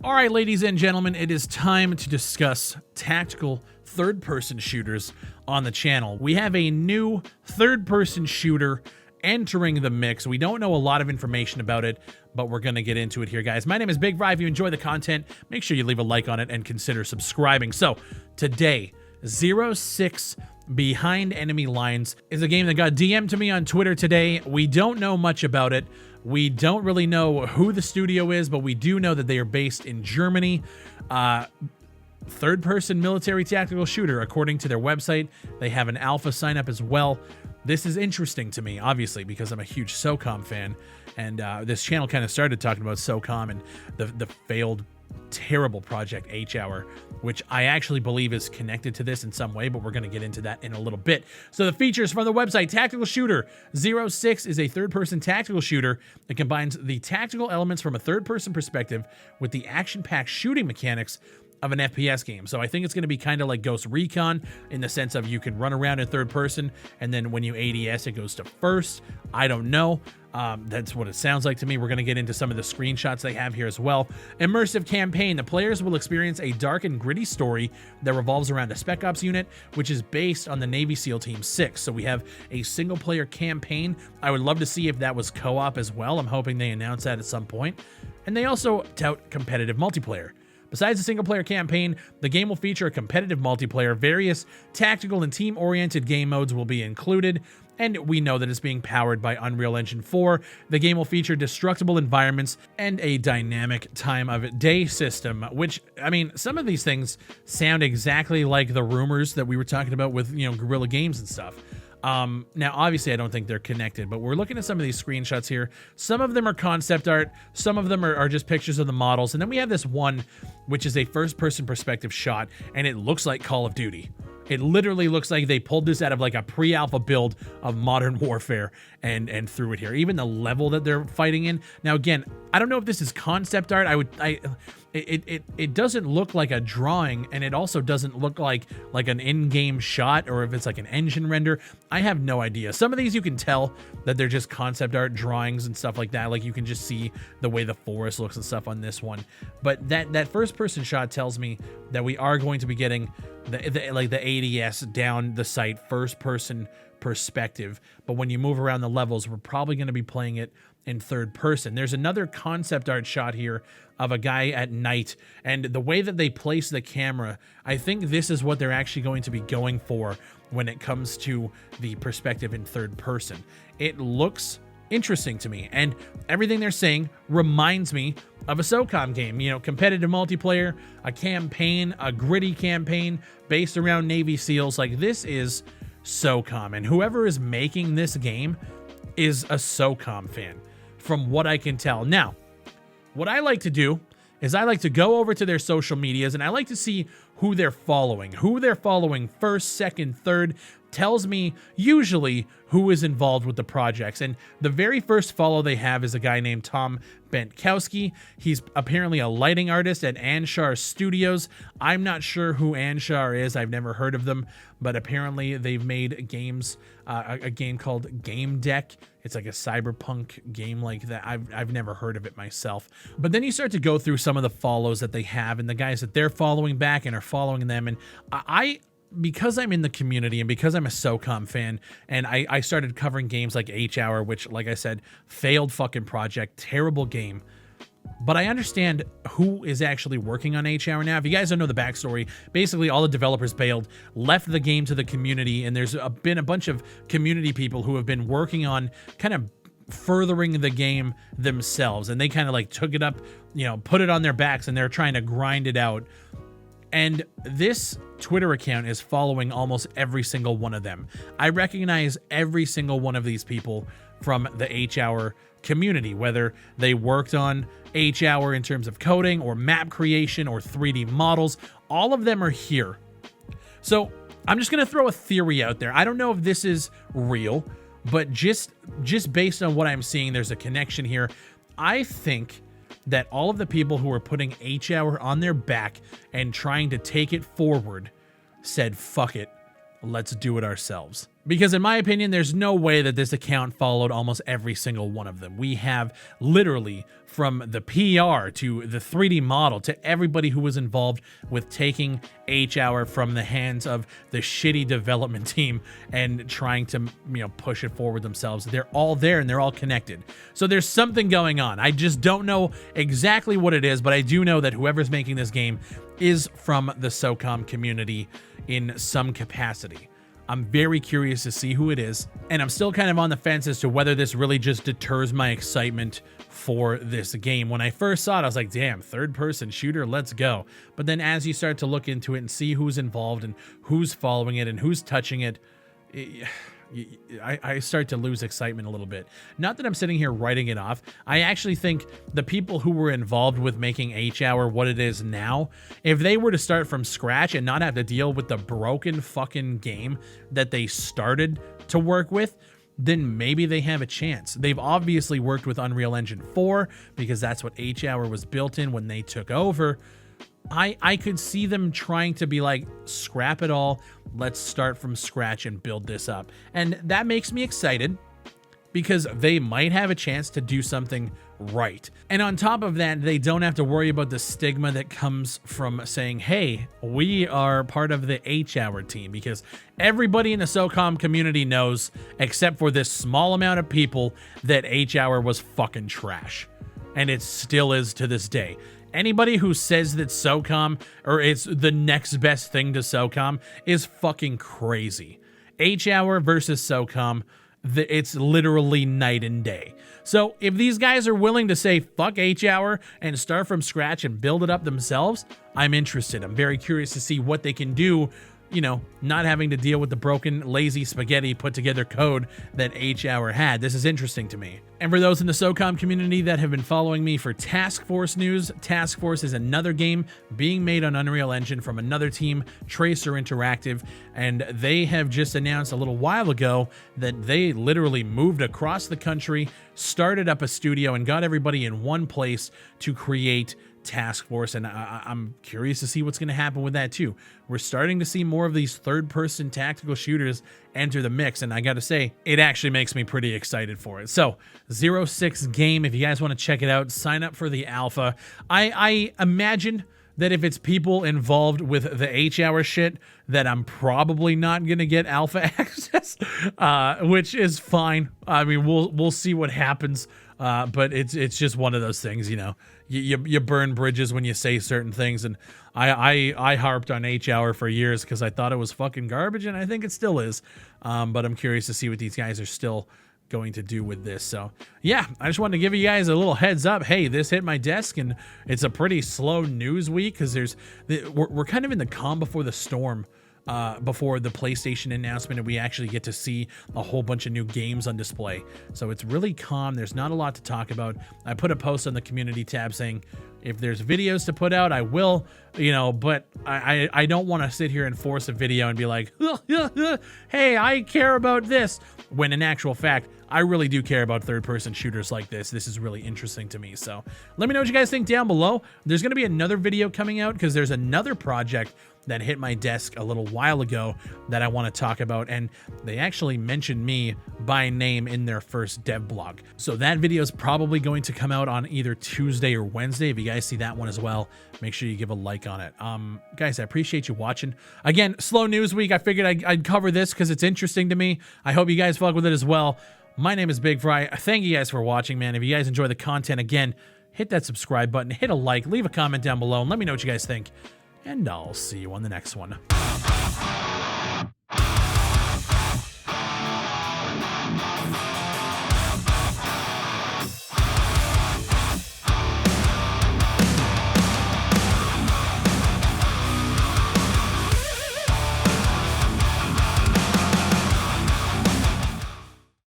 All right, ladies and gentlemen, it is time to discuss tactical third-person shooters on the channel. We have a new third-person shooter entering the mix. We don't know a lot of information about it, but we're going to get into it here, guys. My name is Bigfry. If you enjoy the content, make sure you leave a like on it and consider subscribing. So, today, 06 Behind Enemy Lines is a game that got DM'd to me on Twitter today. We don't know much about it. We don't really know who the studio is, but we do know that they are based in Germany. Third-person military tactical shooter, according to their website. They have an alpha sign-up as well. This is interesting to me, obviously, because I'm a huge SOCOM fan, and this channel kind of started talking about SOCOM and the failed, terrible project H-Hour, which I actually believe is connected to this in some way, but we're going to get into that in a little bit. So the features from the website: Tactical Shooter 06 is a third-person tactical shooter that combines the tactical elements from a third-person perspective with the action-packed shooting mechanics of an FPS game. So I think it's going to be kind of like Ghost Recon in the sense of you can run around in third person, and then when you ADS, it goes to first. I don't know. That's what it sounds like to me. We're going to get into some of the screenshots they have here as well. Immersive campaign. The players will experience a dark and gritty story that revolves around a Spec Ops unit, which is based on the Navy SEAL Team 6. So we have a single-player campaign. I would love to see if that was co-op as well. I'm hoping they announce that at some point. And they also tout competitive multiplayer. Besides the single-player campaign, the game will feature a competitive multiplayer. Various tactical and team-oriented game modes will be included, and we know that it's being powered by Unreal Engine 4. The game will feature destructible environments and a dynamic time-of-day system, which, I mean, some of these things sound exactly like the rumors that we were talking about with, Guerrilla Games and stuff. Now, obviously, I don't think they're connected, but we're looking at some of these screenshots here. Some of them are concept art. Some of them are just pictures of the models. And then we have this one, which is a first-person perspective shot, and it looks like Call of Duty. It literally looks like they pulled this out of like a pre-alpha build of Modern Warfare and threw it here. Even the level that they're fighting in. Now, again, I don't know if this is concept art. It doesn't look like a drawing, and it also doesn't look like an in-game shot, or if it's like an engine render. I have no idea. Some of these you can tell that they're just concept art drawings and stuff like that. Like you can just see the way the forest looks and stuff on this one. But that first-person shot tells me that we are going to be getting the ADS down the sight, first-person perspective. But when you move around the levels, we're probably going to be playing it in third person. There's another concept art shot here of a guy at night, and the way that they place the camera, I think this is what they're actually going to be going for when it comes to the perspective in third person. It looks interesting to me, and everything they're saying reminds me of a SOCOM game. Competitive multiplayer, a campaign, a gritty campaign based around Navy SEALs. Like, this is SOCOM, and whoever is making this game is a SOCOM fan, from what I can tell. Now, what I like to do is I like to go over to their social medias, and I like to see who they're following. Who they're following first, second, third tells me usually who is involved with the projects. And the very first follow they have is a guy named Tom Bentkowski. He's apparently a lighting artist at Anshar Studios. I'm not sure who Anshar is. I've never heard of them, but apparently they've made games, a game called Game Deck. It's like a cyberpunk game like that. I've never heard of it myself. But then you start to go through some of the follows that they have and the guys that they're following back and are following them. And because I'm in the community and because I'm a SOCOM fan, and I started covering games like H-Hour, which, like I said, failed fucking project, terrible game. But I understand who is actually working on H-Hour now. If you guys don't know the backstory, basically all the developers bailed, left the game to the community, and there's been a bunch of community people who have been working on kind of furthering the game themselves. And they kind of like took it up, put it on their backs, and they're trying to grind it out. And this Twitter account is following almost every single one of them. I recognize every single one of these people from the H-Hour community, whether they worked on H-Hour in terms of coding or map creation or 3D models. All of them are here. So I'm just going to throw a theory out there. I don't know if this is real, but just based on what I'm seeing, there's a connection here. I think that all of the people who are putting H-Hour on their back and trying to take it forward said, fuck it, let's do it ourselves. Because in my opinion, there's no way that this account followed almost every single one of them. We have literally from the PR to the 3D model to everybody who was involved with taking H-Hour from the hands of the shitty development team and trying to, push it forward themselves. They're all there and they're all connected. So there's something going on. I just don't know exactly what it is, but I do know that whoever's making this game is from the SOCOM community in some capacity. I'm very curious to see who it is, and I'm still kind of on the fence as to whether this really just deters my excitement for this game. When I first saw it, I was like, damn, third-person shooter, let's go. But then as you start to look into it and see who's involved and who's following it and who's touching it, I start to lose excitement a little bit. Not that I'm sitting here writing it off. I actually think the people who were involved with making H-Hour what it is now, if they were to start from scratch and not have to deal with the broken fucking game that they started to work with, then maybe they have a chance. They've obviously worked with Unreal Engine 4 because that's what H-Hour was built in when they took over. I could see them trying to be like, scrap it all, let's start from scratch and build this up. And that makes me excited because they might have a chance to do something right. And on top of that, they don't have to worry about the stigma that comes from saying, hey, we are part of the H-Hour team, because everybody in the SOCOM community knows, except for this small amount of people, that H-Hour was fucking trash. And it still is to this day. Anybody who says that SOCOM, or it's the next best thing to SOCOM, is fucking crazy. H-Hour versus SOCOM, it's literally night and day. So if these guys are willing to say fuck H-Hour and start from scratch and build it up themselves, I'm interested. I'm very curious to see what they can do, not having to deal with the broken, lazy spaghetti put together code that H-Hour had. This is interesting to me. And for those in the SOCOM community that have been following me for Task Force news, Task Force is another game being made on Unreal Engine from another team, Tracer Interactive, and they have just announced a little while ago that they literally moved across the country, started up a studio, and got everybody in one place to create Task Force, and I'm curious to see what's going to happen with that too. We're starting to see more of these third-person tactical shooters enter the mix, and I gotta say, it actually makes me pretty excited for it. So 06 game, if you guys want to check it out, sign up for the alpha. I imagine that if it's people involved with the H-Hour shit, that I'm probably not gonna get alpha access, which is fine. I mean, we'll see what happens. But it's just one of those things, you burn bridges when you say certain things, and I harped on H-Hour for years because I thought it was fucking garbage, and I think it still is. But I'm curious to see what these guys are still going to do with this. So yeah, I just wanted to give you guys a little heads up. Hey, this hit my desk, and it's a pretty slow news week because we're kind of in the calm before the storm. Before the PlayStation announcement, and we actually get to see a whole bunch of new games on display. So it's really calm. There's not a lot to talk about. I put a post on the community tab saying, if there's videos to put out, I will, but I don't want to sit here and force a video and be like, hey, I care about this, when in actual fact, I really do care about third-person shooters like this. This is really interesting to me. So let me know what you guys think down below. There's going to be another video coming out because there's another project that hit my desk a little while ago that I want to talk about, and they actually mentioned me by name in their first dev blog. So that video is probably going to come out on either Tuesday or Wednesday. If you guys see that one as well, make sure you give a like on it. Guys, I appreciate you watching. Again, slow news week. I figured I'd cover this because it's interesting to me. I hope you guys fuck with it as well. My name is Bigfry. Thank you guys for watching, man. If you guys enjoy the content, again, hit that subscribe button, hit a like, leave a comment down below, and let me know what you guys think. And I'll see you on the next one.